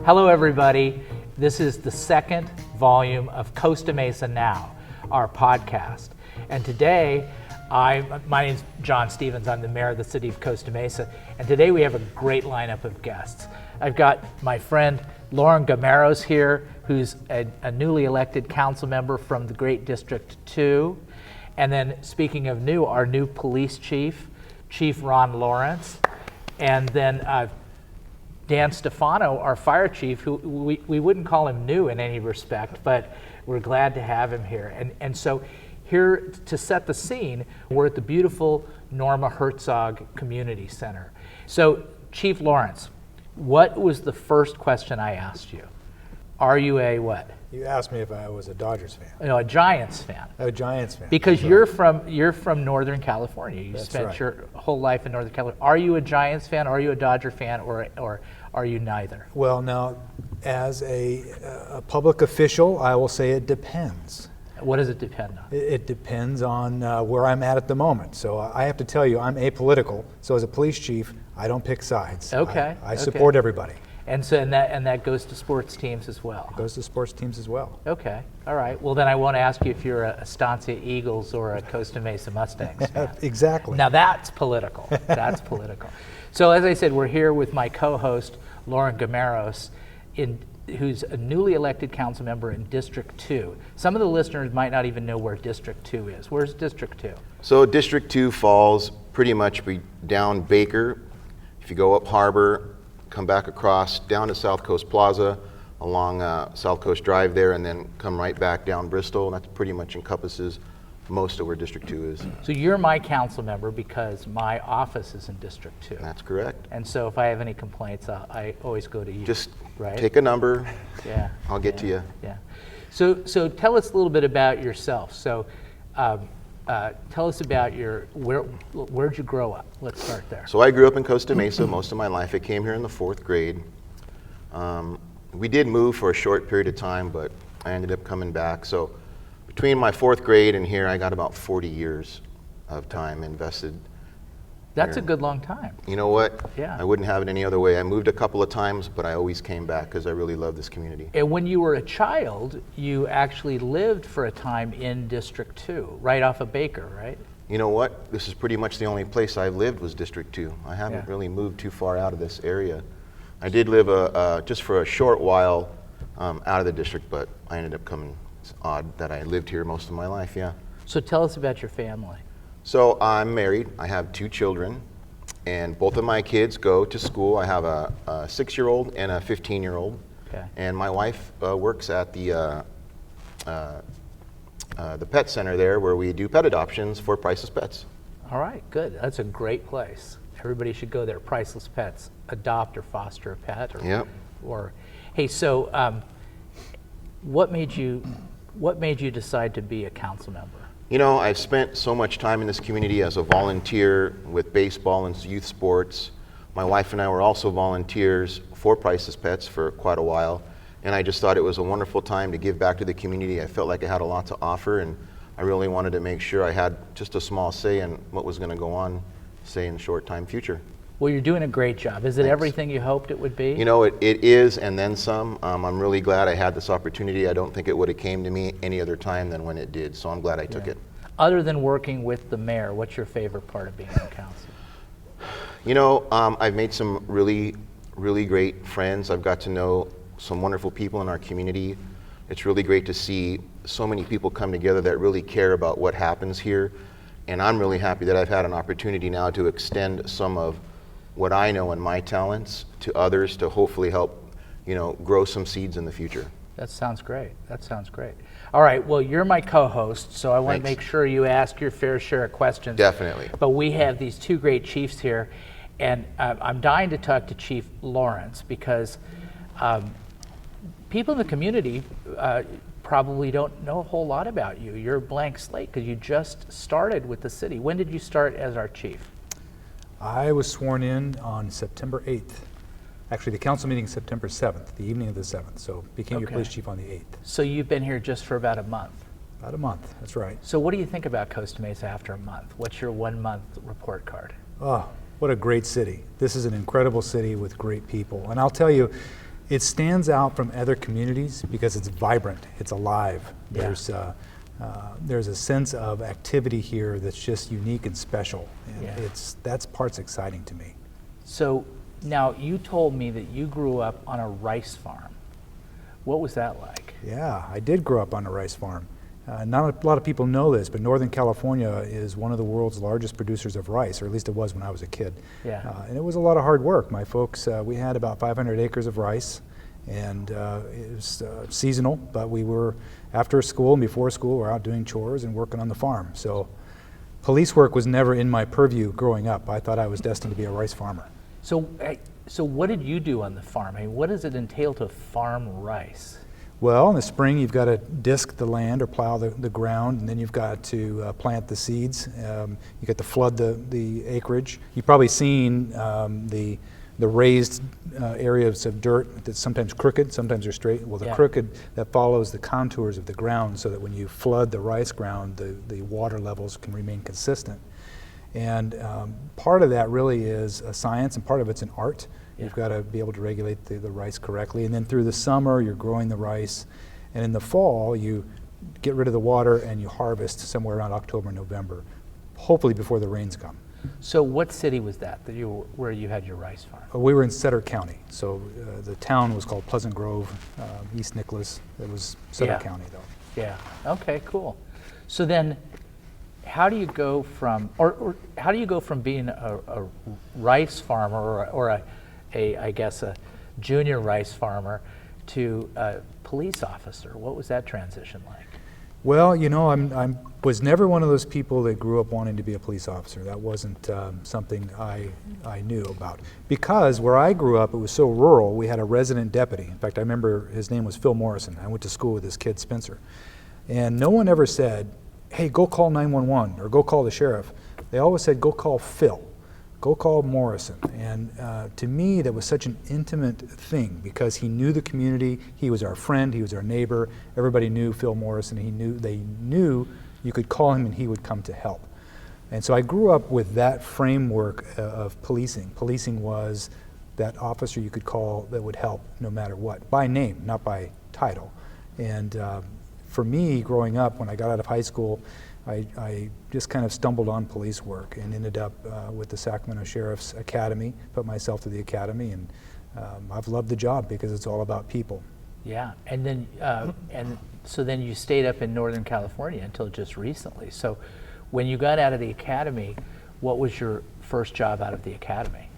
Hello, everybody. This is the second volume of Costa Mesa Now, our podcast. And today, my name's John Stevens. I'm the mayor of the city of Costa Mesa. And today we have a great lineup of guests. I've got my friend Loren Gameros here, who's a newly elected council member from the Great District 2. And then, speaking of new, our new police chief, Chief Ron Lawrence. And then Dan Stefano, our fire chief, who we wouldn't call him new in any respect, but we're glad to have him here. And so here to set the scene, we're at the beautiful Norma Herzog Community Center. So Chief Lawrence, what was the first question I asked you? Are you a what? You asked me if I was a Dodgers fan. No, a Giants fan. A Giants fan. Because you're from Northern California. You That's spent right. your whole life in Northern California. Are you a Giants fan? Are you a Dodger fan? Or are you neither? Well, now, as a public official, I will say it depends. What does it depend on? It depends on where I'm at the moment. So I have to tell you, I'm apolitical. So as a police chief, I don't pick sides. Okay. I support everybody. And so and that goes to sports teams as well. It goes to sports teams as well. Okay. All right. Well, then I won't ask you if you're a Estancia Eagles or a Costa Mesa Mustangs fan. Exactly. Now that's political. That's political. So as I said, we're here with my co-host, Loren Gameros, who's a newly elected council member in District 2. Some of the listeners might not even know where District 2 is. Where's District 2? So District 2 falls pretty much down Baker. If you go up Harbor, come back across down to South Coast Plaza, along South Coast Drive there, and then come right back down Bristol. And that pretty much encompasses most of where District 2 is. So you're my council member because my office is in District 2. That's correct. And so if I have any complaints, I always go to you. Just right? take a number. Yeah. I'll get to you. Yeah. So tell us a little bit about yourself. So tell us about where'd you grow up? Let's start there. So I grew up in Costa Mesa most of my life. I came here in the 4th grade. We did move for a short period of time, but I ended up coming back. So between my 4th grade and here, I got about 40 years of time invested. That's here. a good long time. You know what? Yeah. I wouldn't have it any other way. I moved a couple of times, but I always came back because I really love this community. And when you were a child, you actually lived for a time in District 2, right off of Baker, right? You know what? This is pretty much the only place I've lived was District 2. I haven't really moved too far out of this area. I did live just for a short while out of the district, but I ended up coming. It's odd that I lived here most of my life, yeah. So tell us about your family. So I'm married. I have 2 children, and both of my kids go to school. I have a 6-year-old and a 15-year-old. Okay. And my wife works at the pet center there where we do pet adoptions for Priceless Pets. All right, good. That's a great place. Everybody should go there. Priceless Pets. Adopt or foster a pet. Yep. Hey, so what made you decide to be a council member? You know, I've spent so much time in this community as a volunteer with baseball and youth sports. My wife and I were also volunteers for Priceless Pets for quite a while, and I just thought it was a wonderful time to give back to the community. I felt like I had a lot to offer, and I really wanted to make sure I had just a small say in what was going to go on, say, in the short time future. Well, you're doing a great job. Is it Thanks. Everything you hoped it would be? You know, it is, and then some. I'm really glad I had this opportunity. I don't think it would have came to me any other time than when it did, so I'm glad I took it. Other than working with the mayor, what's your favorite part of being on council? You know, I've made some really, really great friends. I've got to know some wonderful people in our community. It's really great to see so many people come together that really care about what happens here, and I'm really happy that I've had an opportunity now to extend some of what I know and my talents to others to hopefully help, grow some seeds in the future. That sounds great. All right, well, you're my co-host, so I want to make sure you ask your fair share of questions. Definitely. But we have these 2 great chiefs here, and I'm dying to talk to Chief Lawrence because people in the community probably don't know a whole lot about you. You're a blank slate because you just started with the city. When did you start as our chief? I was sworn in on September 8th. Actually, the council meeting is September 7th, the evening of the 7th. So became your police chief on the 8th. So you've been here just for about a month? About a month, that's right. So what do you think about Costa Mesa after a month? What's your 1-month report card? Oh, what a great city. This is an incredible city with great people. And I'll tell you, It stands out from other communities because it's vibrant, it's alive. Yeah. There's a sense of activity here that's just unique and special, and Yeah. that's part's exciting to me. So now you told me that you grew up on a rice farm. What was that like? Yeah, I did grow up on a rice farm. Not a lot of people know this, but Northern California is one of the world's largest producers of rice, or at least it was when I was a kid. Yeah. And it was a lot of hard work. My folks, we had about 500 acres of rice, and it was seasonal, but we were, after school and before school, we're out doing chores and working on the farm. So police work was never in my purview growing up. I thought I was destined to be a rice farmer. So what did you do on the farm? I mean, what does it entail to farm rice? Well, in the spring, you've got to disc the land or plow the ground, and then you've got to plant the seeds. You got to flood the acreage. You've probably seen the raised areas of dirt that's sometimes crooked, sometimes they're straight. Well, the Yeah. crooked, that follows the contours of the ground so that when you flood the rice ground, the water levels can remain consistent. And part of that really is a science, and part of it's an art. You've got to be able to regulate the rice correctly. And then through the summer, you're growing the rice. And in the fall, you get rid of the water and you harvest somewhere around October, November, hopefully before the rains come. So what city was that where you had your rice farm? We were in Sutter County. So the town was called Pleasant Grove, East Nicholas. It was Sutter Yeah. County, though. Yeah. Okay. Cool. So then, how do you go from, or how do you go from being a rice farmer or a I guess a junior rice farmer to a police officer? What was that transition like? Well, you know, I was never one of those people that grew up wanting to be a police officer. That wasn't something I knew about. Because where I grew up, it was so rural, we had a resident deputy. In fact, I remember his name was Phil Morrison. I went to school with his kid, Spencer. And no one ever said, hey, go call 911 or go call the sheriff. They always said, go call Phil. Go call Morrison. And to me, that was such an intimate thing because he knew the community, he was our friend, he was our neighbor. Everybody knew Phil Morrison. They knew you could call him and he would come to help. And so I grew up with that framework of policing. Policing was that officer you could call that would help no matter what, by name, not by title. And for me, growing up, when I got out of high school, I just kind of stumbled on police work and ended up with the Sacramento Sheriff's Academy, put myself through the academy, and I've loved the job because it's all about people. Yeah, and then so then you stayed up in Northern California until just recently. So when you got out of the academy, what was your first job out of the academy?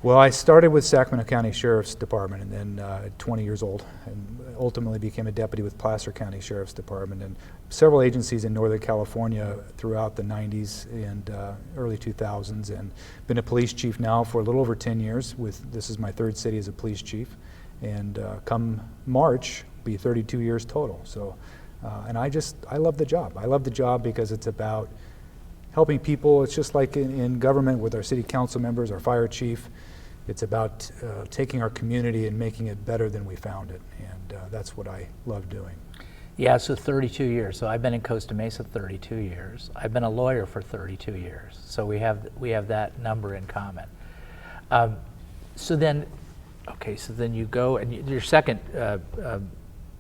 Well, I started with Sacramento County Sheriff's Department, and then at 20 years old, and ultimately became a deputy with Placer County Sheriff's Department, and several agencies in Northern California throughout the 90s and early 2000s, and been a police chief now for a little over 10 years. This is my third city as a police chief, and come March, be 32 years total. So, and I love the job. I love the job because it's about helping people. It's just like in government with our city council members, our fire chief. It's about taking our community and making it better than we found it, and that's what I love doing. Yeah, so 32 years. So I've been in Costa Mesa 32 years. I've been a lawyer for 32 years. So we have that number in common. So then you go, and your second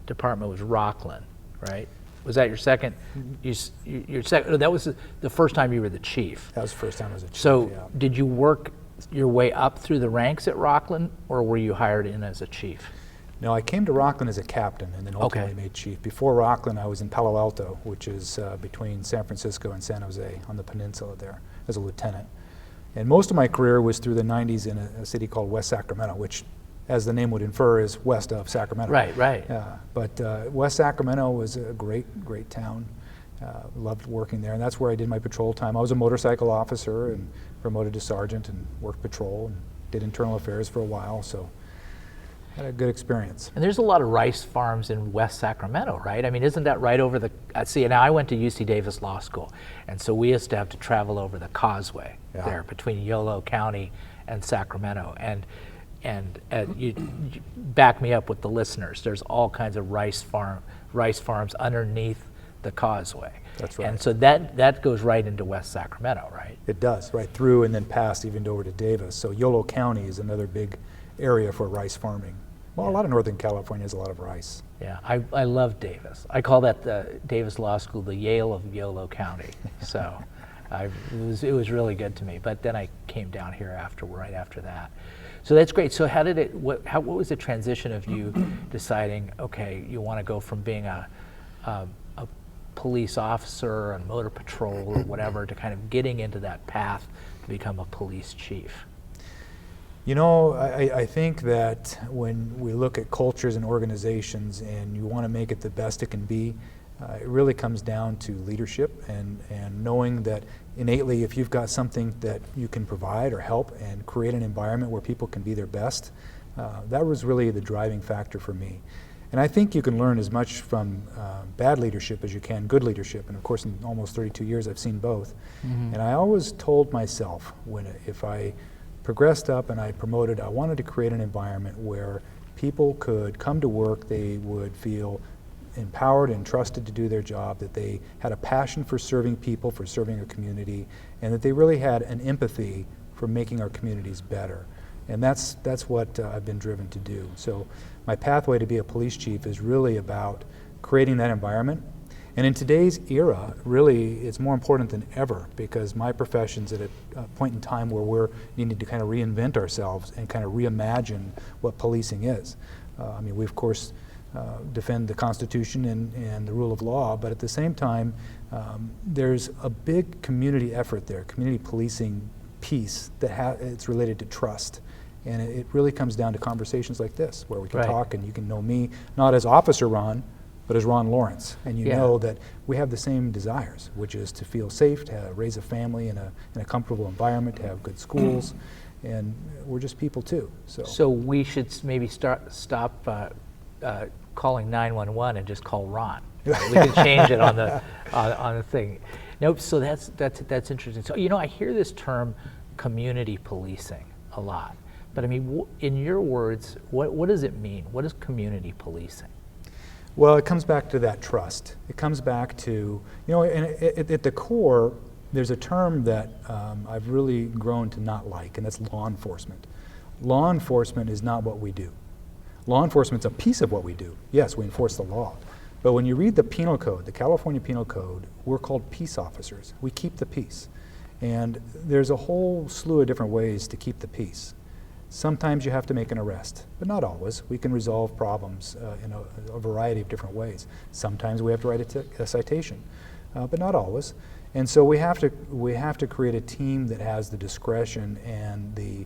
department was Rockland, right? Was that your second? Your second. That was the first time you were the chief. That was the first time I was a chief. So yeah. did you work your way up through the ranks at Rockland, or were you hired in as a chief? No, I came to Rockland as a captain and then ultimately made chief. Before Rockland, I was in Palo Alto, which is between San Francisco and San Jose on the peninsula there, as a lieutenant. And most of my career was through the 90s in a city called West Sacramento, which, as the name would infer, is west of Sacramento. Right. But West Sacramento was a great town. Loved working there, and that's where I did my patrol time. I was a motorcycle officer and promoted to sergeant and worked patrol and did internal affairs for a while, so had a good experience. And there's a lot of rice farms in West Sacramento, right? I mean, isn't that right over the, see, now I went to UC Davis Law School, and so we used to have to travel over the causeway there between Yolo County and Sacramento. And you back me up with the listeners. There's all kinds of rice farms underneath the causeway. That's right. And so that goes right into West Sacramento, right? It does, right through and then past even over to Davis. So Yolo County is another big area for rice farming. Well, a lot of Northern California has a lot of rice. Yeah, I love Davis. I call that the Davis Law School the Yale of Yolo County. So it was really good to me. But then I came down here right after that. So that's great. So what was the transition of you deciding, okay, you want to go from being a police officer on motor patrol or whatever to kind of getting into that path to become a police chief? You know, I think that when we look at cultures and organizations and you want to make it the best it can be, it really comes down to leadership and knowing that innately if you've got something that you can provide or help and create an environment where people can be their best, that was really the driving factor for me. And I think you can learn as much from bad leadership as you can good leadership. And of course, in almost 32 years, I've seen both. Mm-hmm. And I always told myself if I progressed up and I promoted, I wanted to create an environment where people could come to work, they would feel empowered and trusted to do their job, that they had a passion for serving people, for serving a community, and that they really had an empathy for making our communities better. And that's what I've been driven to do. So my pathway to be a police chief is really about creating that environment. And in today's era, really, it's more important than ever because my profession's at a point in time where we're needing to kind of reinvent ourselves and kind of reimagine what policing is. I mean, we of course defend the Constitution and the rule of law, but at the same time, there's a big community effort there, community policing piece that it's related to trust. And it really comes down to conversations like this, where we can talk and you can know me, not as Officer Ron, but as Ron Lawrence, and you know that we have the same desires, which is to feel safe, to raise a family in a comfortable environment, to have good schools, and we're just people too. So we should maybe stop calling 911 and just call Ron. We can change it on the thing. Nope. So that's interesting. So I hear this term community policing a lot, but I mean, in your words, what does it mean? What is community policing? Well, it comes back to that trust. It comes back to, and at the core, there's a term that I've really grown to not like, and that's law enforcement. Law enforcement is not what we do. Law enforcement's a piece of what we do. Yes, we enforce the law. But when you read the penal code, the California Penal Code, we're called peace officers. We keep the peace. And there's a whole slew of different ways to keep the peace. Sometimes you have to make an arrest, but not always. We can resolve problems in a variety of different ways. Sometimes we have to write a citation, but not always. And so we have to create a team that has the discretion and the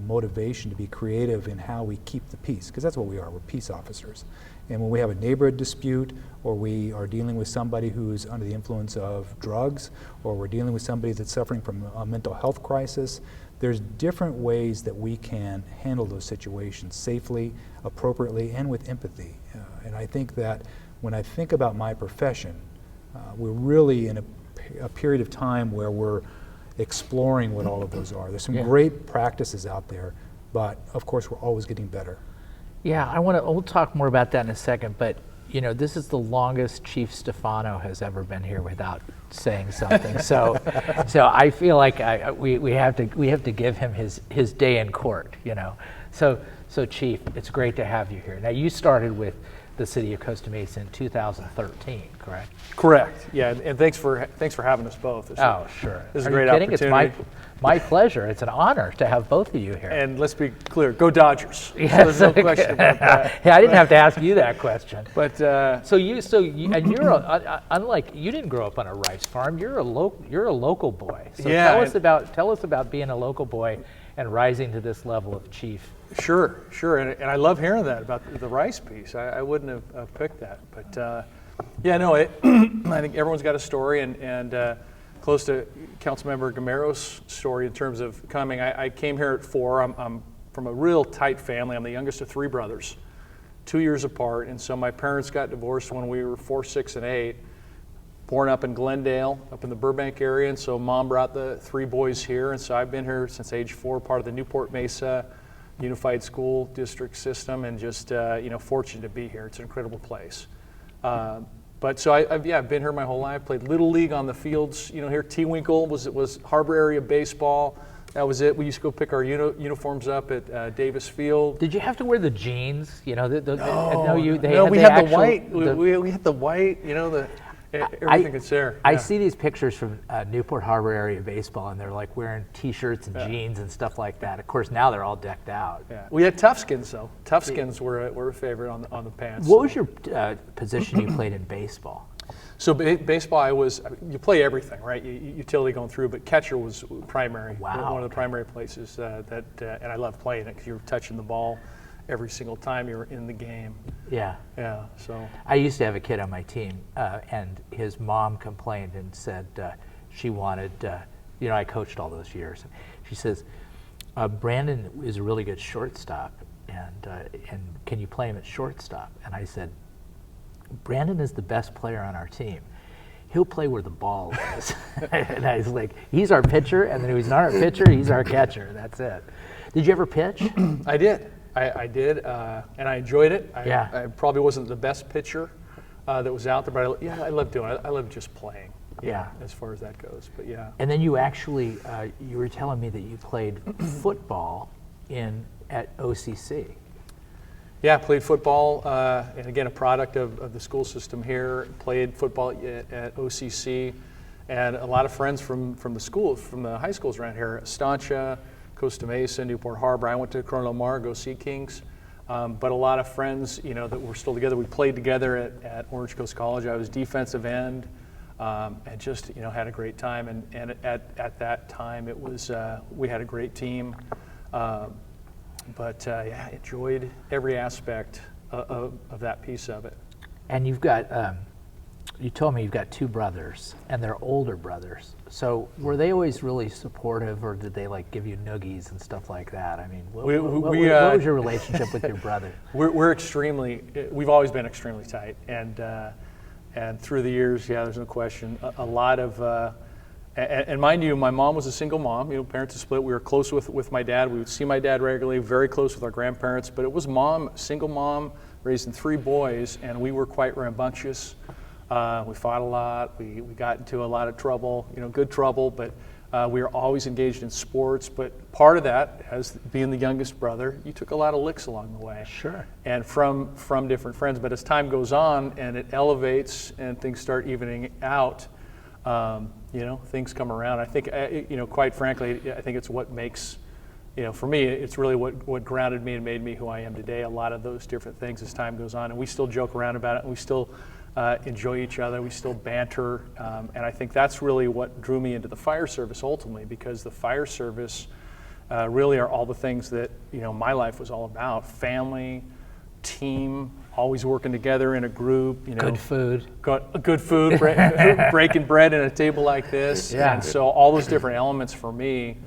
motivation to be creative in how we keep the peace, because that's what we are. We're peace officers. And when we have a neighborhood dispute, or we are dealing with somebody who's under the influence of drugs, or we're dealing with somebody that's suffering from a mental health crisis, there's different ways that we can handle those situations safely, appropriately, and with empathy. And I think that when I think about my profession, we're really in a period of time where we're exploring what all of those are. There's some great practices out there, but of course we're always getting better. Yeah, we'll talk more about that in a second, but this is the longest Chief Stefano has ever been here without saying something. So I feel like we have to give him his day in court. So Chief, it's great to have you here. Now you started with the city of Costa Mesa in 2013, correct? Correct. Yeah, and thanks for having us both. Sure. This is a great opportunity. It's my pleasure. It's an honor to have both of you here. And let's be clear, go Dodgers. Yes. So there's no question about that. Yeah, I didn't have to ask you that question. But so you're unlike you didn't grow up on a rice farm. You're a local boy. So tell us about being a local boy and rising to this level of chief. Sure, and I love hearing that about the rice piece. I wouldn't have picked that, but I think everyone's got a story, and close to Council Member Gameros' story in terms of coming. I came here at 4. I'm from a real tight family. I'm the youngest of 3 brothers, 2 years apart, and so my parents got divorced when we were 4, 6, and 8. Born up in Glendale, up in the Burbank area, and so Mom brought the 3 boys here, and so I've been here since age 4, part of the Newport Mesa Unified School District system, and just fortunate to be here. It's an incredible place. But so I've been here my whole life. Played Little League on the fields. Here T-Winkle was Harbor area baseball. That was it. We used to go pick our uniforms up at Davis Field. Did you have to wear the jeans? You know, We had the white. We had the white. You know, everything that's there. I Yeah. see these pictures from Newport Harbor area baseball, and they're like wearing T-shirts and jeans and stuff like that. Of course, now they're all decked out. Yeah. We had tough skins though. Tough skins were a favorite on the pants. What was your position you played in baseball? So baseball, you play everything, right? Utility going through, but catcher was primary. Wow. One of the primary places and I loved playing it because you were touching the ball every single time you were in the game. Yeah. Yeah. So I used to have a kid on my team, and his mom complained and said she wanted, I coached all those years. She says, Brandon is a really good shortstop, and can you play him at shortstop? And I said, Brandon is the best player on our team. He'll play where the ball is. And I was like, he's our pitcher, and then when he's not our pitcher, he's our catcher. That's it. Did you ever pitch? I did. I did, and I enjoyed it. I probably wasn't the best pitcher that was out there, but I love doing it. I love just playing. Yeah. As far as that goes, but yeah. And then you actually, you were telling me that you played football at OCC. Yeah, played football, and again, a product of the school system here. Played football at OCC, and a lot of friends from the schools, from the high schools around here, Estancia, CostaMazing, Newport Harbor. I went to Corona Del Mar, go Sea Kings, but a lot of friends, that were still together. We played together at Orange Coast College. I was defensive end, and just had a great time. And at that time, it was we had a great team. But enjoyed every aspect of that piece of it. And you've got, you told me you've got two brothers, and they're older brothers. So were they always really supportive, or did they give you noogies and stuff like that? I mean, what was your relationship with your brother? We've always been extremely tight, and through the years, there's no question, a lot of. And mind you, my mom was a single mom. Parents are split. We were close with my dad. We would see my dad regularly, very close with our grandparents. But it was single mom, raising 3 boys, and we were quite rambunctious. We fought a lot. We got into a lot of trouble, good trouble. But we were always engaged in sports. But part of that, as being the youngest brother, you took a lot of licks along the way. Sure. And from different friends. But as time goes on and it elevates and things start evening out. Things come around. I think, quite frankly, I think it's what makes, for me, it's really what grounded me and made me who I am today. A lot of those different things as time goes on, and we still joke around about it, and we still enjoy each other, we still banter, and I think that's really what drew me into the fire service ultimately, because the fire service really are all the things that, my life was all about: family, team, always working together in a group. Good food. Good food, breaking bread at a table like this. Yeah. And so all those different elements for me,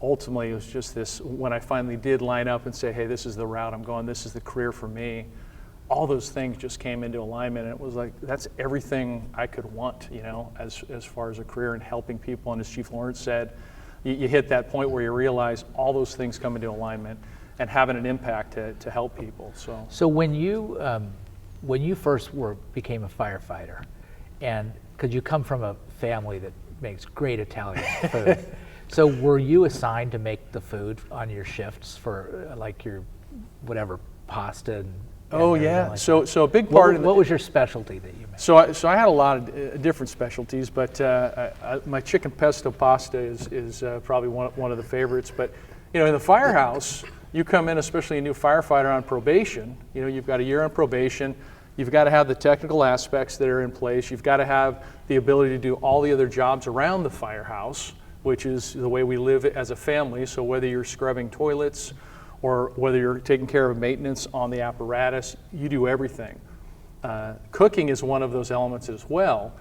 ultimately, it was just this, when I finally did line up and say, hey, this is the route I'm going, this is the career for me, all those things just came into alignment, and it was like, that's everything I could want, as far as a career and helping people. And as Chief Lawrence said, you hit that point where you realize all those things come into alignment and having an impact to help people. So when you first became a firefighter, and because you come from a family that makes great Italian food, so were you assigned to make the food on your shifts for your whatever pasta? And oh yeah. So a big part of what was your specialty that you made? So I had a lot of different specialties, but my chicken pesto pasta is probably one of the favorites. But in the firehouse, you come in, especially a new firefighter on probation, you've got a year on probation, you've got to have the technical aspects that are in place, you've got to have the ability to do all the other jobs around the firehouse, which is the way we live as a family. So whether you're scrubbing toilets or whether you're taking care of maintenance on the apparatus, you do everything. Cooking is one of those elements as well,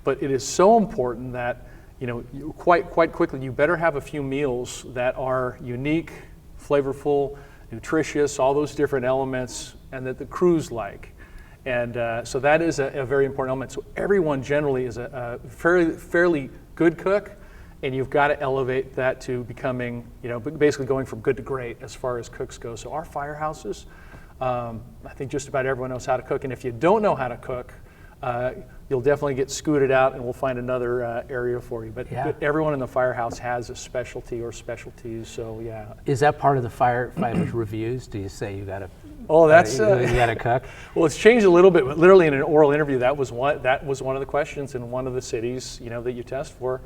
but it is so important that, quite quickly, you better have a few meals that are unique, flavorful, nutritious, all those different elements, and that the crews like. And so that is a very important element. So everyone generally is a fairly good cook, and you've got to elevate that to becoming, basically going from good to great as far as cooks go. So our firehouses, I think just about everyone knows how to cook, and if you don't know how to cook, you'll definitely get scooted out, and we'll find another area for you. But Yeah. everyone in the firehouse has a specialty or specialties, so yeah. Is that part of the firefighters reviews? Do you say you got to? Oh, that's you got to cook. well, it's changed a little bit, but literally in an oral interview, that was one of the questions in one of the cities, that you test for.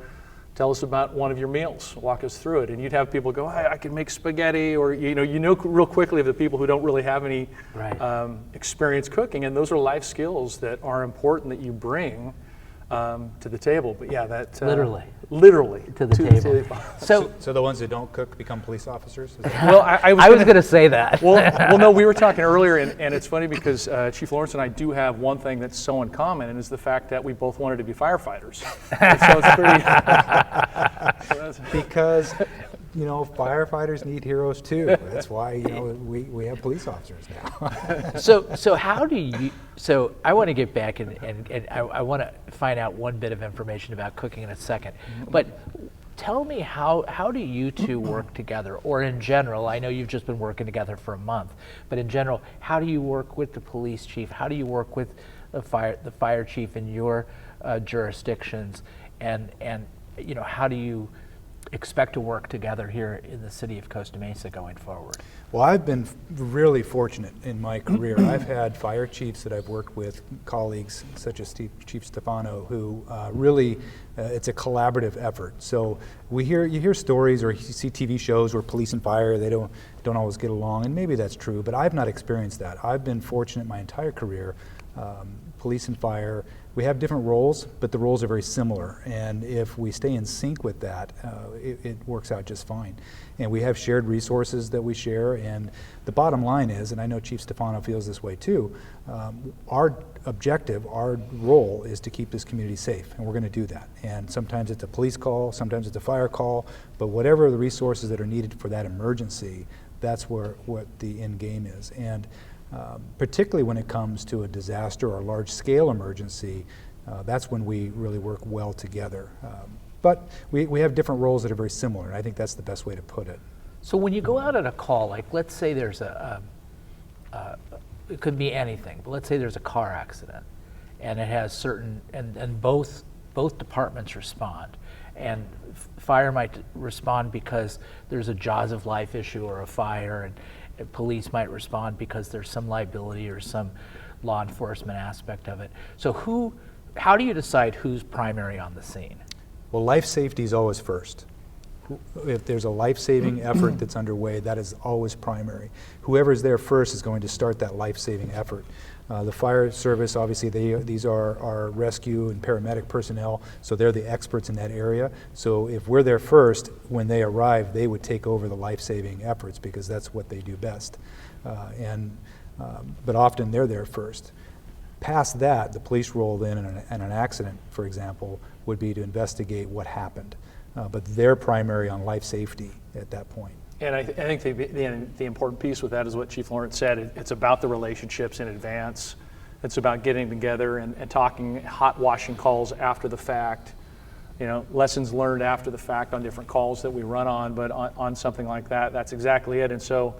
Tell us about one of your meals. Walk us through it, and you'd have people go, "I can make spaghetti," or real quickly of the people who don't really have any Right. experience cooking, and those are life skills that are important that you bring to the table. But yeah, that literally To the table. So, So the ones that don't cook become police officers? Is that- well, I was going to say that. well, no, we were talking earlier, and it's funny because Chief Lawrence and I do have one thing that's so in common, and is the fact that we both wanted to be firefighters. And so it's pretty. Because, firefighters need heroes too. That's why, we have police officers now. So how do you? So I want to get back and I want to find out one bit of information about cooking in a second. But tell me how do you two work together, or in general? I know you've just been working together for a month, but in general, how do you work with the police chief? How do you work with the fire chief in your jurisdictions, and how do you expect to work together here in the city of Costa Mesa going forward? Well, I've been really fortunate in my career. I've had fire chiefs that I've worked with, colleagues such as Chief Stefano, who really, it's a collaborative effort. So you hear stories or you see TV shows where police and fire, they don't always get along, and maybe that's true, but I've not experienced that. I've been fortunate my entire career. Police and fire, we have different roles, but the roles are very similar. And if we stay in sync with that, it works out just fine. And we have shared resources that we share. And the bottom line is, and I know Chief Stefano feels this way too, our objective, our role is to keep this community safe. And we're going to do that. And sometimes it's a police call, sometimes it's a fire call, but whatever the resources that are needed for that emergency, that's what the end game is. And particularly when it comes to a disaster or a large-scale emergency, that's when we really work well together. But we have different roles that are very similar, and I think that's the best way to put it. So when you go out on a call, like let's say there's it could be anything, but let's say there's a car accident, and it has certain, and both departments respond, and fire might respond because there's a jaws of life issue or a fire, and police might respond because there's some liability or some law enforcement aspect of it. So how do you decide who's primary on the scene? Well, life safety is always first. If there's a life-saving effort that's underway, that is always primary. Whoever's there first is going to start that life-saving effort. The fire service, obviously, these are our rescue and paramedic personnel, so they're the experts in that area. So if we're there first, when they arrive, they would take over the life-saving efforts because that's what they do best. But often they're there first. Past that, the police role then in an accident, for example, would be to investigate what happened. But they're primary on life safety at that point. And I think the important piece with that is what Chief Lawrence said. It's about the relationships in advance. It's about getting together and talking hot washing calls after the fact. Lessons learned after the fact on different calls that we run on, but on something like that, that's exactly it. And so,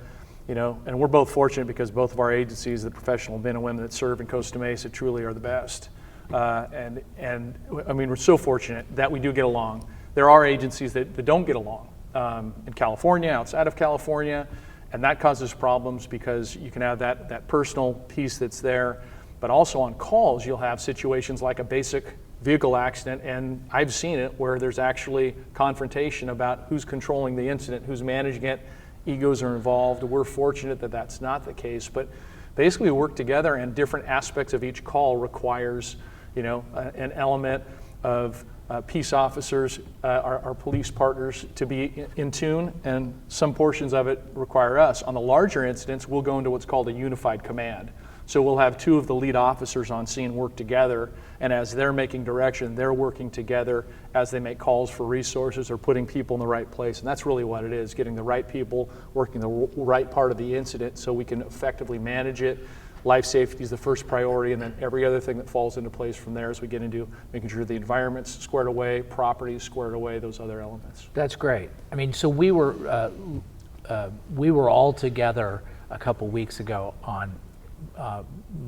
and we're both fortunate because both of our agencies, the professional men and women that serve in Costa Mesa, truly are the best. And I mean, we're so fortunate that we do get along. There are agencies that don't get along. In California, outside of California, and that causes problems because you can have that personal piece that's there, but also on calls you'll have situations like a basic vehicle accident, and I've seen it where there's actually confrontation about who's controlling the incident, who's managing it, egos are involved. We're fortunate that that's not the case, but basically we work together, and different aspects of each call requires an element of peace officers, our police partners, to be in tune, and some portions of it require us. On the larger incidents, we'll go into what's called a unified command. So we'll have two of the lead officers on scene work together, and as they're making direction, they're working together as they make calls for resources or putting people in the right place. And that's really what it is, getting the right people, working the right part of the incident so we can effectively manage it. Life safety is the first priority, and then every other thing that falls into place from there as we get into making sure the environment's squared away, property's squared away, those other elements. That's great. I mean, so we were all together a couple weeks ago on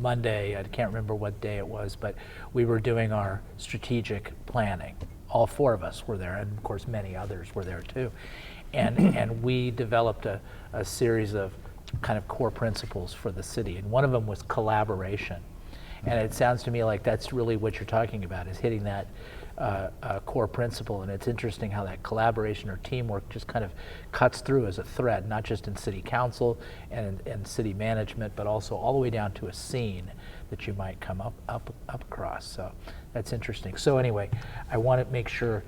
Monday, I can't remember what day it was, but we were doing our strategic planning. All four of us were there, and of course many others were there too. And we developed a series of kind of core principles for the city, and one of them was collaboration. And it sounds to me like that's really what you're talking about, is hitting that core principle. And it's interesting how that collaboration or teamwork just kind of cuts through as a thread, not just in city council and city management, but also all the way down to a scene that you might come up across. So that's interesting. So anyway, I want to make sure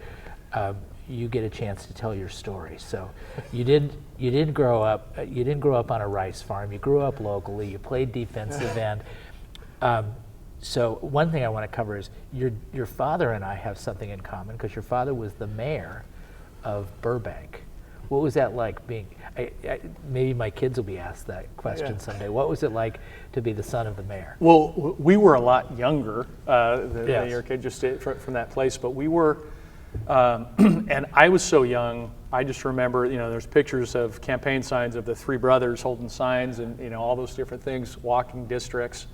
you get a chance to tell your story. So you didn't grow up on a rice farm. You grew up locally. You played defensive end. So one thing I want to cover is your father and I have something in common, because your father was the mayor of Burbank. What was that like being? Maybe my kids will be asked that question someday. What was it like to be the son of the mayor? Well, we were a lot younger than your kid, just from that place, but we were, and I was so young. I just remember, there's pictures of campaign signs of the three brothers holding signs, and all those different things, walking districts.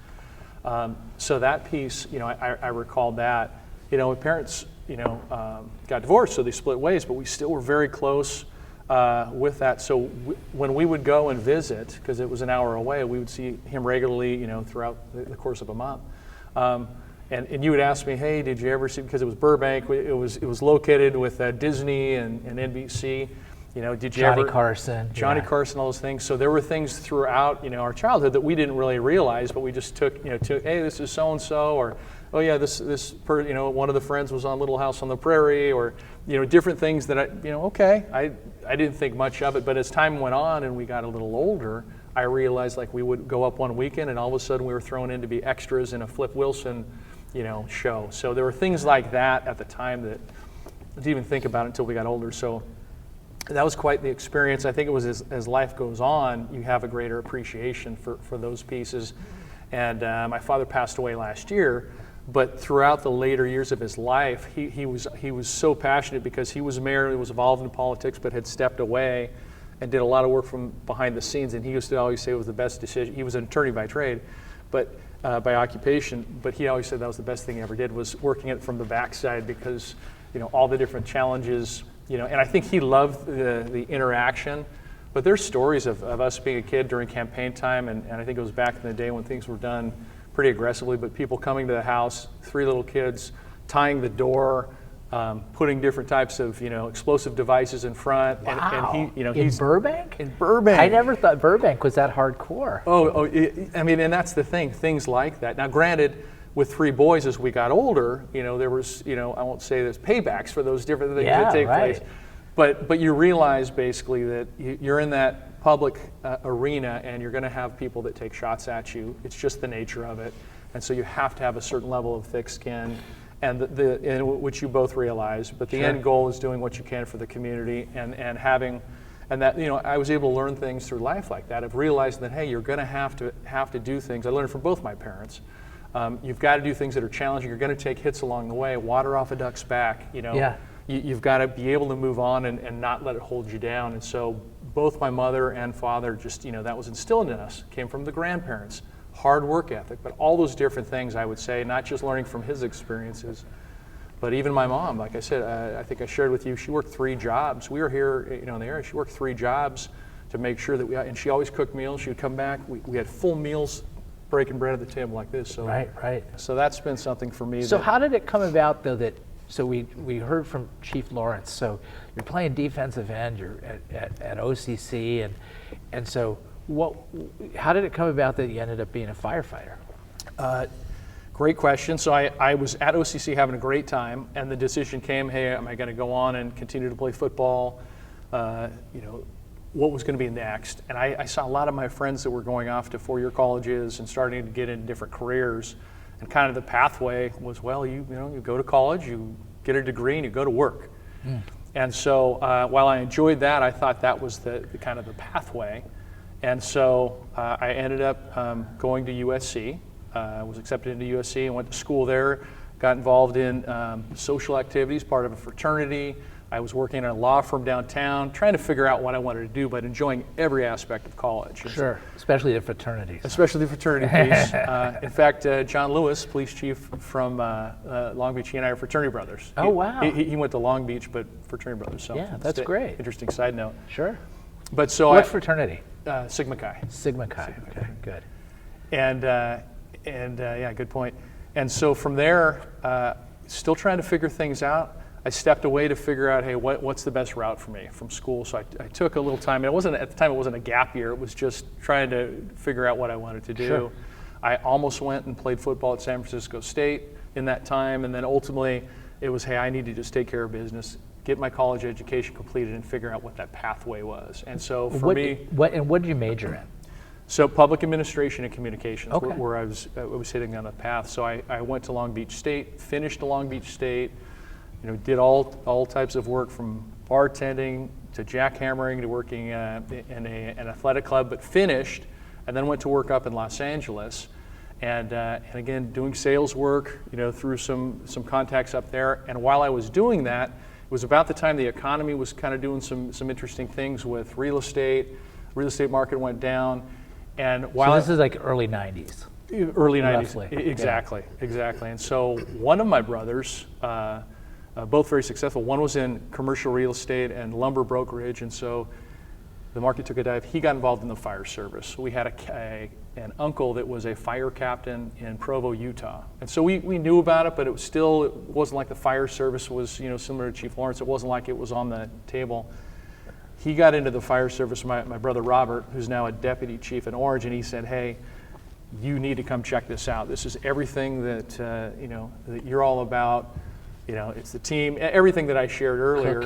So that piece, I recalled that. My parents, got divorced, so they split ways, but we still were very close with that. So when we would go and visit, because it was an hour away, we would see him regularly, throughout the course of a month. And you would ask me, hey, did you ever see, because it was Burbank, it was located with Disney and NBC. Did you Johnny Carson, all those things. So there were things throughout, our childhood that we didn't really realize, but we just took, hey, this is so and so, or oh yeah, one of the friends was on Little House on the Prairie, or different things that I didn't think much of it. But as time went on and we got a little older, I realized like we would go up one weekend and all of a sudden we were thrown in to be extras in a Flip Wilson, show. So there were things like that at the time that I didn't even think about it until we got older. So that was quite the experience. I think it was as life goes on, you have a greater appreciation for those pieces. And my father passed away last year, but throughout the later years of his life, he was so passionate because he was mayor, he was involved in politics, but had stepped away and did a lot of work from behind the scenes. And he used to always say it was the best decision. He was an attorney by trade, but by occupation, but he always said that was the best thing he ever did, was working it from the backside, because all the different challenges. And I think he loved the interaction, but there's stories of us being a kid during campaign time, and I think it was back in the day when things were done pretty aggressively, but people coming to the house, 3 little kids, tying the door, putting different types of explosive devices in front. Wow. And he, in Burbank? In Burbank. I never thought Burbank was that hardcore. And that's the thing, things like that. Now, granted, with 3 boys, as we got older, there was, I won't say there's paybacks for those different things that take place, but you realize basically that you're in that public arena and you're going to have people that take shots at you. It's just the nature of it, and so you have to have a certain level of thick skin, and which you both realize. But the end goal is doing what you can for the community, and having. And that, I was able to learn things through life like that, of realizing that, hey, you're going to have to do things. I learned from both my parents. You've got to do things that are challenging. You're going to take hits along the way. Water off a duck's back. You've got to be able to move on and not let it hold you down. And so both my mother and father just, that was instilled in us. Came from the grandparents. Hard work ethic, but all those different things, I would say, not just learning from his experiences, but even my mom. Like I said, I think I shared with you, she worked 3 jobs. We were here, in the area. She worked 3 jobs to make sure that and she always cooked meals. She would come back. We had full meals, breaking bread at the table like this. So Right. So that's been something for me. So how did it come about, though, so we heard from Chief Lawrence, so you're playing defensive end, you're at OCC, and so how did it come about that you ended up being a firefighter? Great question. So I was at OCC having a great time, and the decision came, hey, am I going to go on and continue to play football? What was going to be next? And I saw a lot of my friends that were going off to 4-year colleges and starting to get into different careers. And kind of the pathway was, well, you go to college, you get a degree, and you go to work. And so while I enjoyed that, I thought that was the kind of the pathway. And so I ended up going to USC. Was accepted into USC and went to school there. Got involved in social activities, part of a fraternity, I was working in a law firm downtown, trying to figure out what I wanted to do, but enjoying every aspect of college. Sure, especially the fraternities. Especially the fraternity piece. In fact, John Lewis, police chief from Long Beach, he and I are fraternity brothers. Oh, wow. He went to Long Beach, but fraternity brothers. So Yeah, that's great. Interesting side note. Sure. But so What fraternity? Sigma Chi. Sigma Chi. Okay, good. And yeah, good point. And so from there, still trying to figure things out, I stepped away to figure out, hey, what's the best route for me from school? So I took a little time. At the time, it wasn't a gap year. It was just trying to figure out what I wanted to do. Sure. I almost went and played football at San Francisco State in that time. And then ultimately, it was, hey, I need to just take care of business, get my college education completed, and figure out what that pathway was. And so for me... What did you major in? So public administration and communications, Okay. where I was hitting on the path. So I went to Long Beach State, finished Long Beach State, did all types of work from bartending to jackhammering to working in an athletic club, but finished, and then went to work up in Los Angeles, and again doing sales work, through some contacts up there. And while I was doing that, it was about the time the economy was kind of doing some interesting things with real estate. Real estate market went down. And while So this is like early 90s. Early 90s, Roughly. exactly. And so one of my brothers, both very successful, one was in commercial real estate and lumber brokerage, and so the market took a dive. He got involved in the fire service. We had an uncle that was a fire captain in Provo, Utah, and so we knew about it, but it wasn't like the fire service was similar to Chief Lawrence. It wasn't like it was on the table. He got into the fire service, my brother Robert, who's now a deputy chief in Orange, and he said, hey, you need to come check this out. This is everything that that you're all about. It's the team, everything that I shared earlier.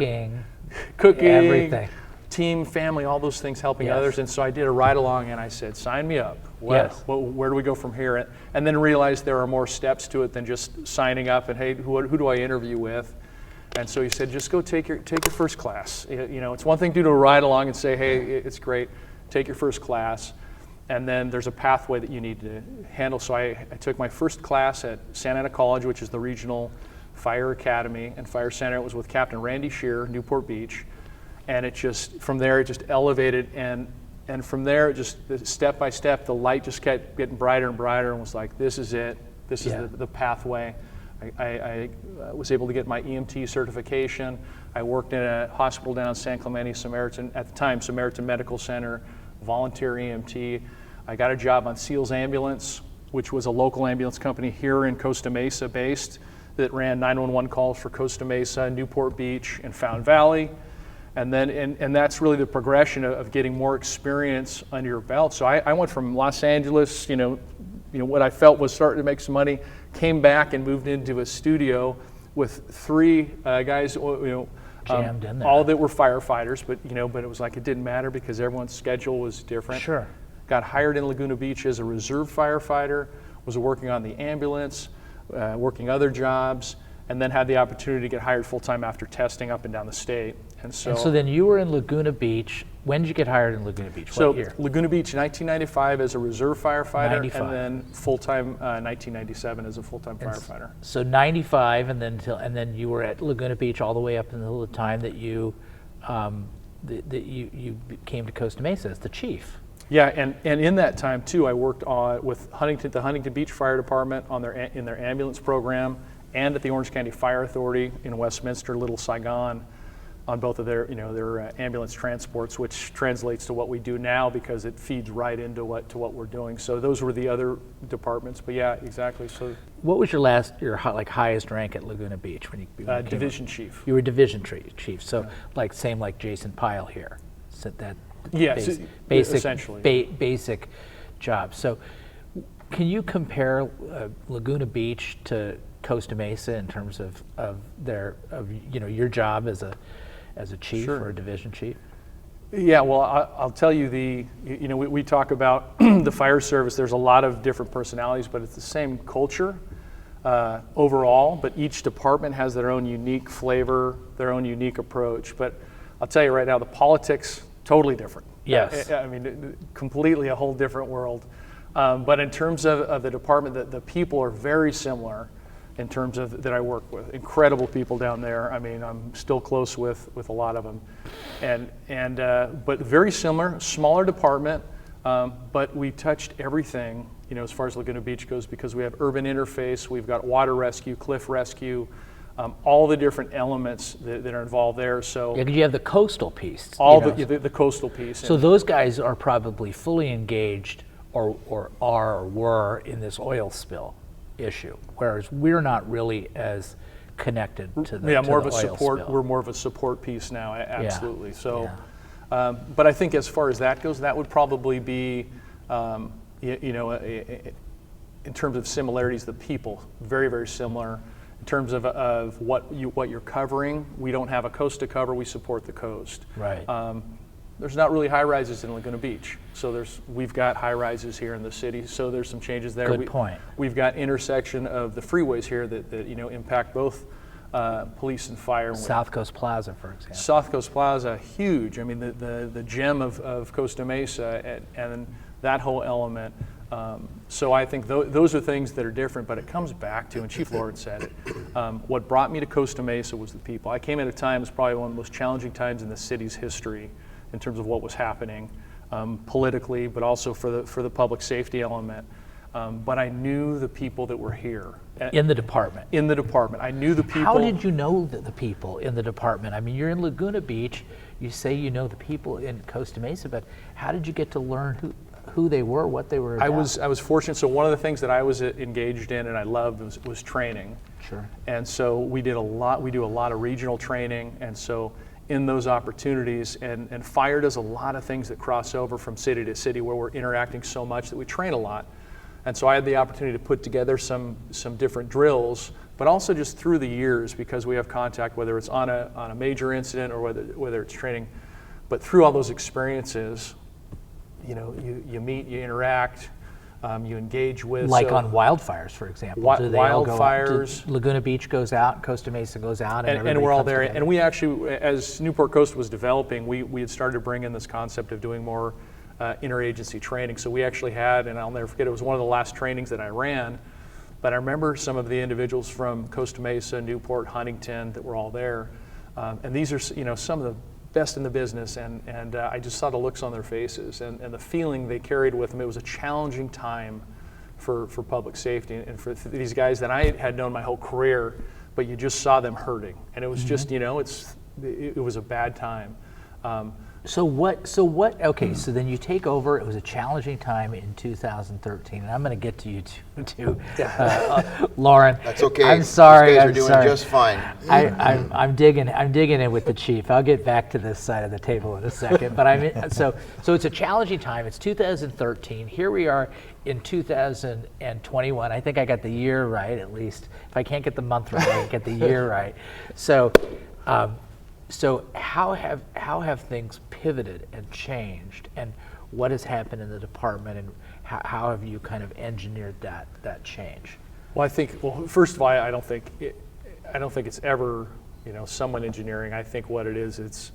Cooking, everything. Team, family, all those things, helping Yes. others. And so I did a ride along, and I said, sign me up. Yes. Where do we go from here? And then realized there are more steps to it than just signing up and, hey, who do I interview with? And so he said, just go take your first class. It's one thing to do a ride along and say, hey, it's great. Take your first class. And then there's a pathway that you need to handle. So I took my first class at Santa Ana College, which is the regional fire academy and fire center. It was with Captain Randy Shear, Newport Beach. And from there, it just elevated. And from there, it just step by step, the light just kept getting brighter and brighter, and was like, this is it. This is the pathway. I was able to get my EMT certification. I worked in a hospital down in San Clemente, at the time, Samaritan Medical Center, volunteer EMT. I got a job on Seals Ambulance, which was a local ambulance company here in Costa Mesa based that ran 911 calls for Costa Mesa, Newport Beach, and Fountain Valley. And then, and that's really the progression of getting more experience under your belt. So I went from Los Angeles, what I felt was starting to make some money, came back and moved into a studio with three guys, Jammed in there. all that were firefighters, but it was like it didn't matter because everyone's schedule was different. Sure. Got hired in Laguna Beach as a reserve firefighter, was working on the ambulance, working other jobs, and then had the opportunity to get hired full-time after testing up and down the state. And so then you were in Laguna Beach. When did you get hired in Laguna Beach? What year? Laguna Beach, 1995 as a reserve firefighter, 95. and then full-time 1997 as a full-time firefighter. So 95, and then you were at Laguna Beach all the way up until the time that you you came to Costa Mesa as the chief. Yeah, and in that time too, I worked with the Huntington Beach Fire Department in their ambulance program, and at the Orange County Fire Authority in Westminster, Little Saigon, on both of their ambulance transports, which translates to what we do now because it feeds right into what we're doing. So those were the other departments. But yeah, exactly. So What was your highest rank at Laguna Beach when you came division up? chief. You were division chief. So same like Jason Pyle here. So that Yes, basic essentially. Basic job. So can you compare Laguna Beach to Costa Mesa in terms of your job as a chief Sure. or a division chief? Yeah, well, I'll tell you we talk about the fire service. There's a lot of different personalities, but it's the same culture overall. But each department has their own unique flavor, their own unique approach. But I'll tell you right now, the politics totally different. Yes. I mean, completely a whole different world. But in terms of the department, the people are very similar. in terms of that I work with. Incredible people down there. I mean, I'm still close with a lot of them, but very similar, smaller department, but we touched everything, as far as Laguna Beach goes, because we have urban interface, we've got water rescue, cliff rescue, all the different elements that are involved there. So Yeah, 'cause you have the coastal piece. the coastal piece. So those guys are probably fully engaged or were in this oil spill issue, whereas we're not really as connected to the more to of a the oil support. spill. We're more of a support piece now, absolutely. Yeah, So, but I think as far as that goes, that would probably be, in terms of similarities, the people very, very similar. In terms of what you're covering, we don't have a coast to cover. We support the coast. Right. There's not really high rises in Laguna Beach, so we've got high rises here in the city. So there's some changes there. Good point. We've got intersection of the freeways here that impact both police and fire. South Coast Plaza, for example. South Coast Plaza, huge. I mean, the gem of Costa Mesa and that whole element. So I think those are things that are different, but it comes back to, and Chief Loren said it, what brought me to Costa Mesa was the people. I came at a time, it's probably one of the most challenging times in the city's history in terms of what was happening politically, but also for the public safety element. But I knew the people that were here. In the department. In the department. I knew the people. How did you know the people in the department? I mean, you're in Laguna Beach, you say you know the people in Costa Mesa, but how did you get to learn who they were, what they were about? I was fortunate. So one of the things that I was engaged in and I loved was training. Sure. And so we do a lot of regional training, and so in those opportunities, and fire does a lot of things that cross over from city to city where we're interacting so much that we train a lot. And so I had the opportunity to put together some different drills, but also just through the years, because we have contact, whether it's on a major incident or whether it's training. But through all those experiences, you meet, you interact, you engage with. Like on wildfires, for example. Do they all go out? Wildfires. Laguna Beach goes out, Costa Mesa goes out, and we're all there. And we actually, as Newport Coast was developing, we had started to bring in this concept of doing more interagency training. So we actually had, and I'll never forget, it was one of the last trainings that I ran, but I remember some of the individuals from Costa Mesa, Newport, Huntington that were all there. And these are some of the best in the business, and I just saw the looks on their faces and the feeling they carried with them. It was a challenging time for public safety and for these guys that I had known my whole career, but you just saw them hurting, and it was just it was a bad time. So what, okay, so then you take over. It was a challenging time in 2013, and I'm going to get to you too, Loren. That's okay. I'm sorry. You guys I'm are doing sorry. just fine. I'm digging in with the chief. I'll get back to this side of the table in a second. But so it's a challenging time. It's 2013. Here we are in 2021. I think I got the year right, at least. If I can't get the month right, I get the year right. So how have things pivoted and changed, and what has happened in the department, and how have you kind of engineered that change? Well, first of all, I don't think it's ever someone engineering. I think what it is, it's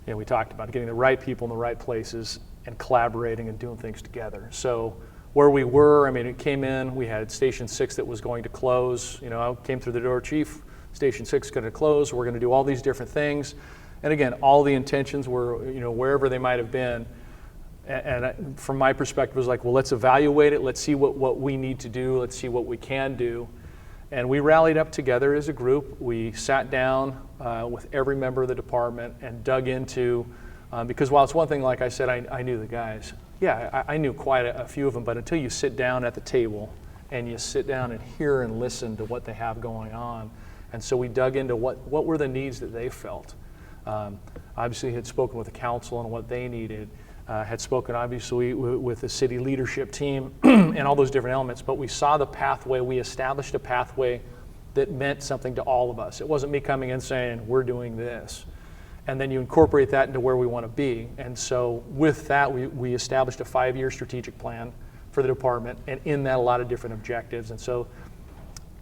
we talked about getting the right people in the right places and collaborating and doing things together. So where we were, it came in. We had Station 6 that was going to close. I came through the door, Chief. Station 6 is going to close. We're going to do all these different things. And again, all the intentions were, wherever they might have been. And from my perspective, it was like, well, let's evaluate it. Let's see what we need to do. Let's see what we can do. And we rallied up together as a group. We sat down with every member of the department and dug into, because while it's one thing, like I said, I knew the guys. Yeah, I knew quite a few of them, but until you sit down at the table and you sit down and hear and listen to what they have going on. And so we dug into what were the needs that they felt. Obviously had spoken with the council on what they needed, had spoken obviously with the city leadership team and all those different elements, but we saw the pathway. We established a pathway that meant something to all of us. It wasn't me coming in saying, we're doing this. And then you incorporate that into where we want to be. And so with that, we established a 5-year strategic plan for the department, and in that a lot of different objectives. And so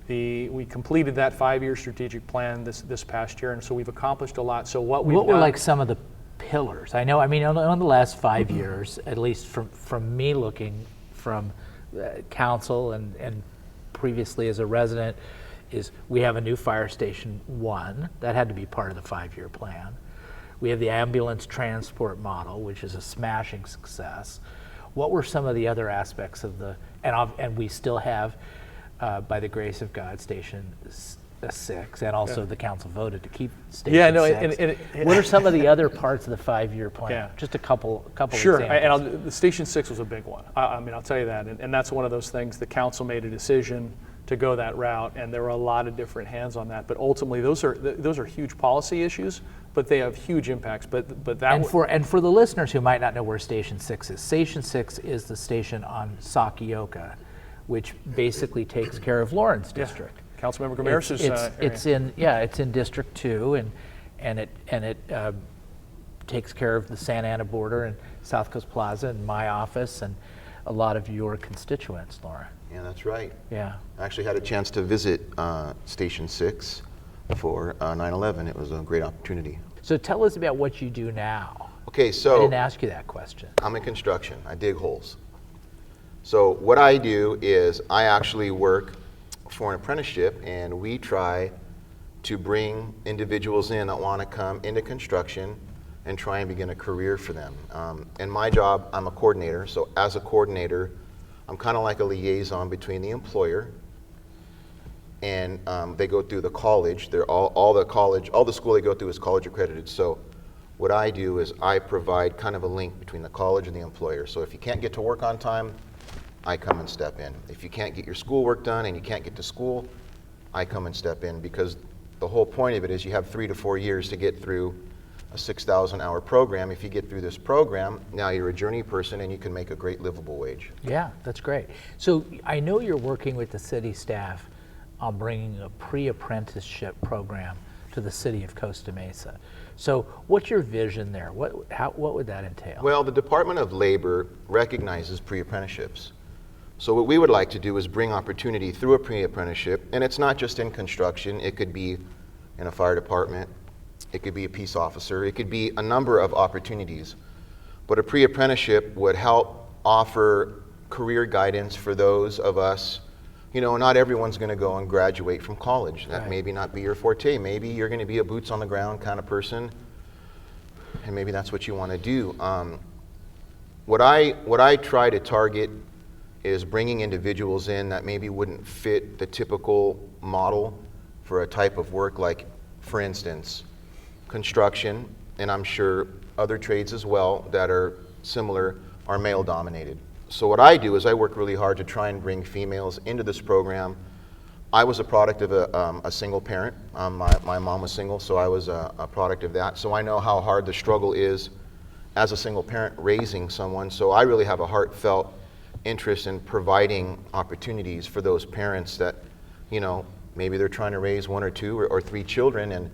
we completed that 5-year strategic plan this past year, and so we've accomplished a lot. So what were like some of the pillars? I know, on the last 5 years, at least from me looking from council and previously as a resident, is we have a new fire station 1 that had to be part of the 5-year plan. We have the ambulance transport model, which is a smashing success. What were some of the other aspects of and we still have, by the grace of God, Station 6, and also the council voted to keep Station 6. What are some of the other parts of the 5-year plan? Yeah. Just a couple Sure, examples. and the Station 6 was a big one. I mean, I'll tell you that, and that's one of those things. The council made a decision to go that route, and there were a lot of different hands on that. But ultimately, those are huge policy issues, but they have huge impacts. But that and for the listeners who might not know where Station 6 is, Station 6 is the station on Sakioka, which basically takes care of Loren's district. Councilmember Gameros' area. It's in District 2, and it takes care of the Santa Ana border and South Coast Plaza and my office and a lot of your constituents, Loren. Yeah, that's right. Yeah. I actually had a chance to visit Station 6 for 9/11. It was a great opportunity. So tell us about what you do now. Okay, I so didn't ask you that question. I'm in construction. I dig holes. So what I do is I actually work for an apprenticeship, and we try to bring individuals in that want to come into construction and try and begin a career for them. And my job, I'm a coordinator, so as a coordinator, I'm kind of like a liaison between the employer and they go through the college. They're all the school they go through is college accredited. So what I do is I provide kind of a link between the college and the employer. So if you can't get to work on time, I come and step in. If you can't get your schoolwork done and you can't get to school, I come and step in, because the whole point of it is you have 3 to 4 years to get through a 6,000-hour program. If you get through this program, now you're a journey person and you can make a great livable wage. Yeah, that's great. So I know you're working with the city staff on bringing a pre-apprenticeship program to the city of Costa Mesa. So what's your vision there? What would that entail? Well, the Department of Labor recognizes pre-apprenticeships. So what we would like to do is bring opportunity through a pre-apprenticeship, and it's not just in construction. It could be in a fire department, it could be a peace officer, it could be a number of opportunities. But a pre-apprenticeship would help offer career guidance for those of us. You know, not everyone's going to go and graduate from college. That Right. maybe not be your forte. Maybe you're going to be a boots on the ground kind of person, and maybe that's what you want to do. What I try to target is bringing individuals in that maybe wouldn't fit the typical model for a type of work, like, for instance, construction, and I'm sure other trades as well that are similar, are male dominated. So what I do is I work really hard to try and bring females into this program. I was a product of a single parent. My mom was single, so I was a product of that. So I know how hard the struggle is as a single parent raising someone. So I really have a heartfelt interest in providing opportunities for those parents that, you know, maybe they're trying to raise 1 or 2 or 3 children, and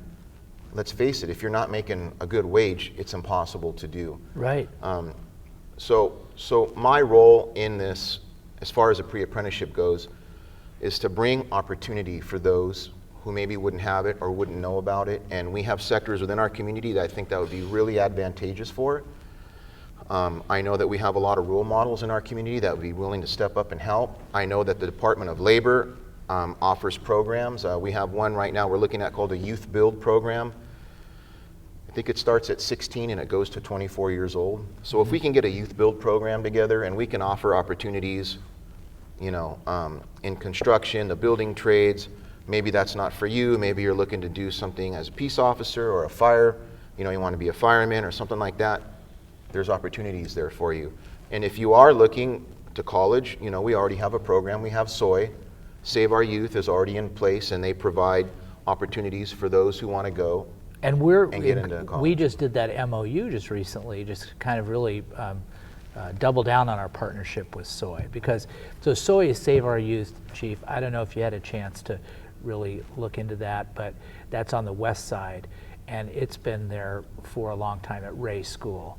let's face it, if you're not making a good wage, it's impossible to do. Right. So my role in this, as far as a pre-apprenticeship goes, is to bring opportunity for those who maybe wouldn't have it or wouldn't know about it. And we have sectors within our community that I think that would be really advantageous for. I know that we have a lot of role models in our community that would be willing to step up and help. I know that the Department of Labor offers programs. We have one right now we're looking at called a Youth Build program. I think it starts at 16 and it goes to 24 years old. So if we can get a Youth Build program together and we can offer opportunities, you know, in construction, the building trades, maybe that's not for you. Maybe you're looking to do something as a peace officer or a fire, you know, you want to be a fireman or something like that. There's opportunities there for you. And if you are looking to college, you know, we already have a program. We have Soy Save Our Youth is already in place, and they provide opportunities for those who want to go. And get into college. we just did that MOU just recently, just kind of really double down on our partnership with Soy, because so Soy is Save Our Youth, Chief. I don't know if you had a chance to really look into that, but that's on the west side, and it's been there for a long time at Ray School.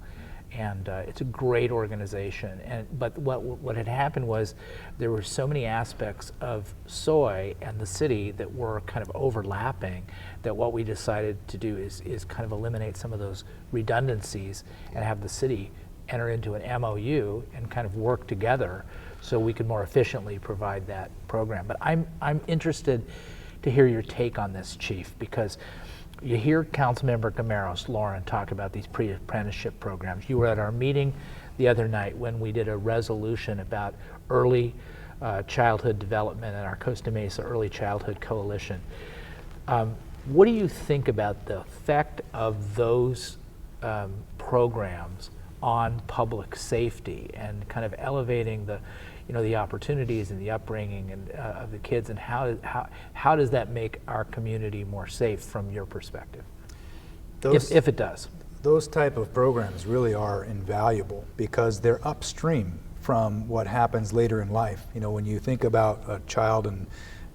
And it's a great organization. But what had happened was there were so many aspects of Soy and the city that were kind of overlapping that what we decided to do is kind of eliminate some of those redundancies and have the city enter into an MOU and kind of work together so we could more efficiently provide that program. But I'm interested to hear your take on this, Chief, because you hear Council Member Gameros, Loren, talk about these pre-apprenticeship programs. You were at our meeting the other night when we did a resolution about early childhood development and our Costa Mesa Early Childhood Coalition. What do you think about the effect of those programs on public safety and kind of elevating the, the opportunities and the upbringing and of the kids, and how does that make our community more safe from your perspective, if it does? Those type of programs really are invaluable because they're upstream from what happens later in life. When you think about a child and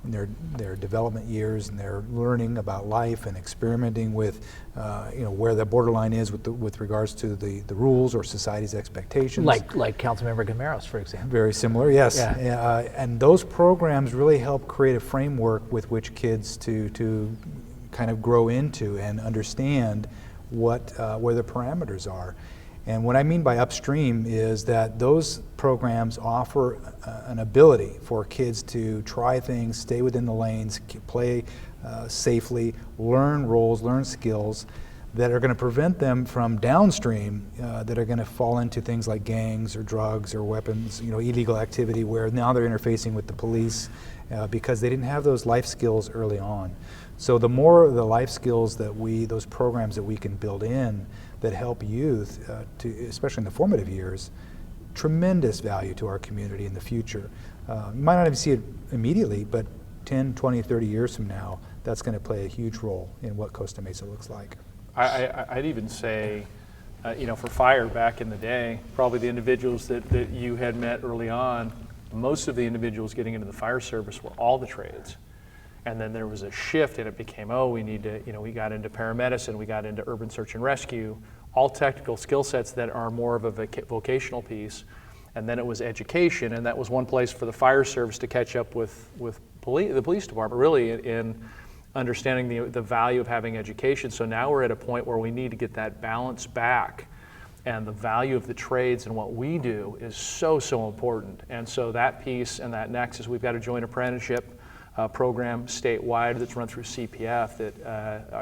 their development years and they're learning about life and experimenting with where the borderline is with regards to the rules or society's expectations. Like Councilmember Gameros, for example. Very similar, yes. Yeah. And those programs really help create a framework with which kids to kind of grow into and understand where the parameters are. And what I mean by upstream is that those programs offer an ability for kids to try things, stay within the lanes, play safely, learn roles, learn skills that are going to prevent them from downstream that are going to fall into things like gangs or drugs or weapons, illegal activity where now they're interfacing with the police because they didn't have those life skills early on. So the more the life skills those programs that we can build in that help youth, especially in the formative years, tremendous value to our community in the future. You might not even see it immediately, but 10, 20, 30 years from now, that's going to play a huge role in what Costa Mesa looks like. I'd even say, for fire back in the day, probably the individuals that you had met early on, most of the individuals getting into the fire service were all the trades. And then there was a shift and it became, we need to, we got into paramedicine, we got into urban search and rescue, all technical skill sets that are more of a vocational piece. And then it was education, and that was one place for the fire service to catch up with the police department, really, in understanding the value of having education. So now we're at a point where we need to get that balance back. And the value of the trades and what we do is so, so important. And so that piece and that nexus, we've got a joint apprenticeship program statewide that's run through CPF,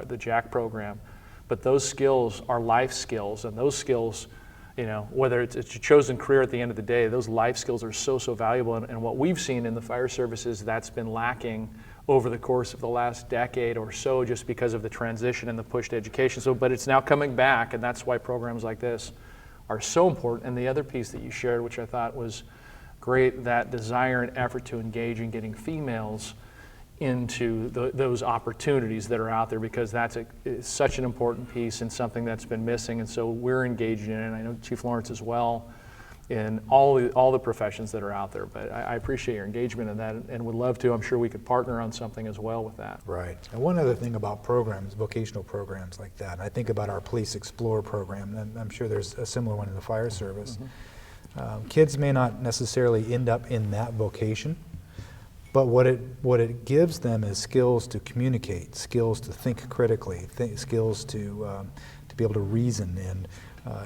the JACK program. But those skills are life skills, and those skills, whether it's a chosen career at the end of the day, those life skills are so, so valuable. And what we've seen in the fire services, that's been lacking over the course of the last decade or so just because of the transition and the push to education. But it's now coming back, and that's why programs like this are so important. And the other piece that you shared, which I thought was great, that desire and effort to engage in getting females into those opportunities that are out there, because it's such an important piece and something that's been missing. And so we're engaged in it, and I know Chief Lawrence as well, in all the professions that are out there. But I appreciate your engagement in that, and would love to. I'm sure we could partner on something as well with that. Right. And one other thing about programs, vocational programs like that, I think about our Police Explorer program, and I'm sure there's a similar one in the fire service. Mm-hmm. Kids may not necessarily end up in that vocation, but what it gives them is skills to communicate, skills to think critically, skills to be able to reason, and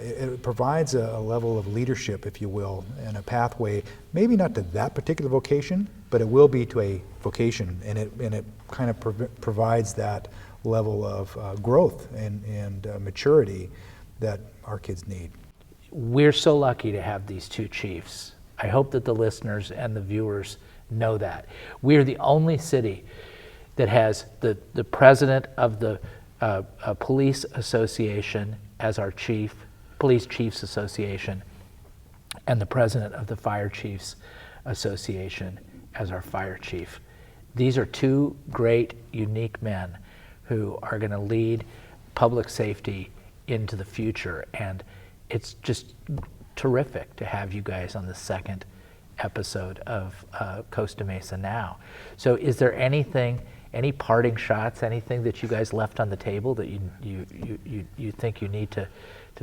it provides a level of leadership, if you will, and a pathway, maybe not to that particular vocation, but it will be to a vocation, and it kind of provides that level of growth and maturity that our kids need. We're so lucky to have these two chiefs. I hope that the listeners and the viewers know that. We're the only city that has the president of the Police Association as our chief, Police Chiefs Association, and the president of the Fire Chiefs Association as our fire chief. These are two great, unique men who are going to lead public safety into the future, and it's just terrific to have you guys on the second episode of Costa Mesa Now. So is there any parting shots, anything that you guys left on the table that you think you need to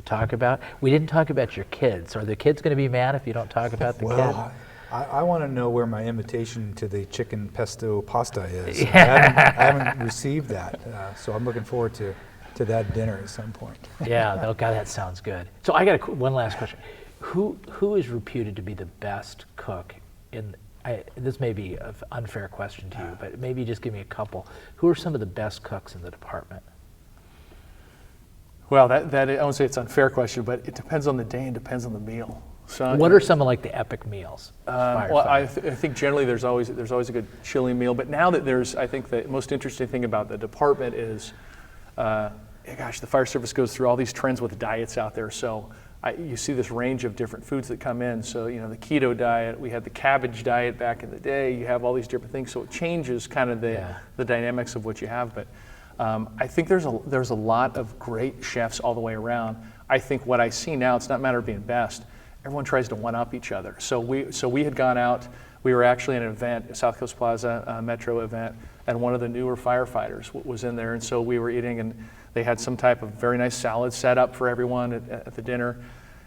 talk about? We didn't talk about your kids. Are the kids going to be mad if you don't talk about the kids? I want to know where my invitation to the chicken pesto pasta is. Yeah. I haven't received that, so I'm looking forward to that dinner at some point. Yeah, God, that sounds good. So I got one last question. Who is reputed to be the best cook this may be an unfair question to you, but maybe just give me a couple. Who are some of the best cooks in the department? Well, that I won't say it's an unfair question, but it depends on the day and depends on the meal. So, What are some of like the epic meals? well, I think generally there's always a good chili meal, but now that I think the most interesting thing about the department is, gosh, the fire service goes through all these trends with diets out there. So you see this range of different foods that come in. So, the keto diet, we had the cabbage diet back in the day. You have all these different things. So it changes kind of the dynamics of what you have. But I think there's a lot of great chefs all the way around. I think what I see now, it's not a matter of being best. Everyone tries to one-up each other. So we had gone out. We were actually at an event, a South Coast Plaza Metro event, and one of the newer firefighters was in there. And so we were eating, and they had some type of very nice salad set up for everyone at the dinner.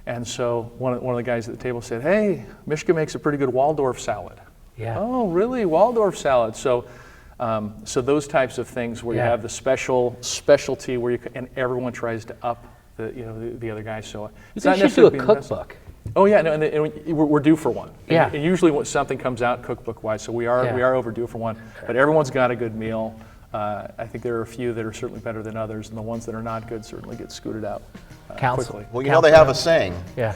And so one of the guys at the table said, "Hey, Michigan makes a pretty good Waldorf salad." Yeah. Oh, really? Waldorf salad? So those types of things where you have the specialty where and everyone tries to up the other guy. So it's not You should do necessarily a being the best. cookbook. Oh yeah, no, and we're due for one. Yeah. And usually when something comes out cookbook-wise, so we are overdue for one. But everyone's got a good meal. I think there are a few that are certainly better than others, and the ones that are not good certainly get scooted out Council. quickly. Well, they have a saying, Yeah.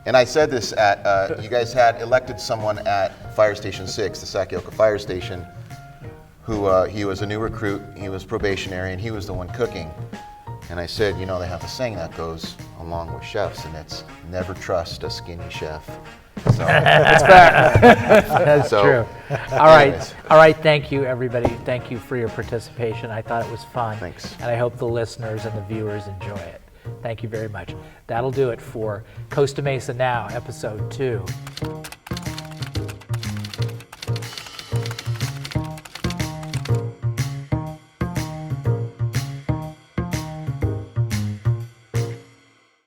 and I said this you guys had elected someone at Fire Station 6, the Sakioka Fire Station, who he was a new recruit, he was probationary, and he was the one cooking. And I said, they have a saying that goes along with chefs, and it's never trust a skinny chef. So, That's So, true. anyways. All right. Thank you, everybody. Thank you for your participation. I thought it was fun. Thanks. And I hope the listeners and the viewers enjoy it. Thank you very much. That'll do it for Costa Mesa Now, episode 2.